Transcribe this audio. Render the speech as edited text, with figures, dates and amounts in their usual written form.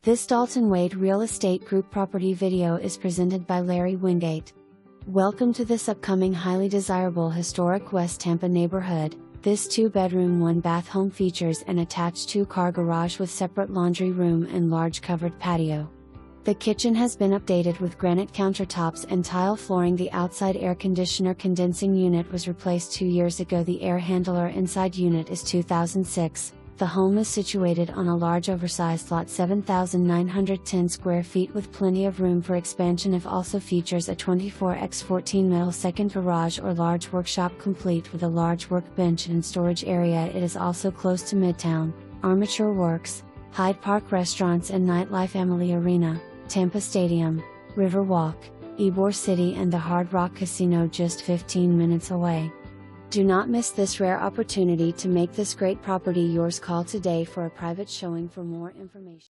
This Dalton Wade Real Estate Group property video is presented by Larry Wingate. Welcome to this upcoming highly desirable historic West Tampa neighborhood. This 2-bedroom 1-bath home features an attached 2-car garage with separate laundry room and large covered patio. The kitchen has been updated with granite countertops and tile flooring. The outside air conditioner condensing unit was replaced 2 years ago. The air handler inside unit is 2006. The home is situated on a large oversized lot, 7,910 square feet, with plenty of room for expansion. It also features a 24x14 millisecond garage or large workshop complete with a large workbench and storage area. It is also close to Midtown, Armature Works, Hyde Park restaurants and nightlife, Amalie Arena, Tampa Stadium, Riverwalk, Ybor City and the Hard Rock Casino just 15 minutes away. Do not miss this rare opportunity to make this great property yours. Call today for a private showing. For more information.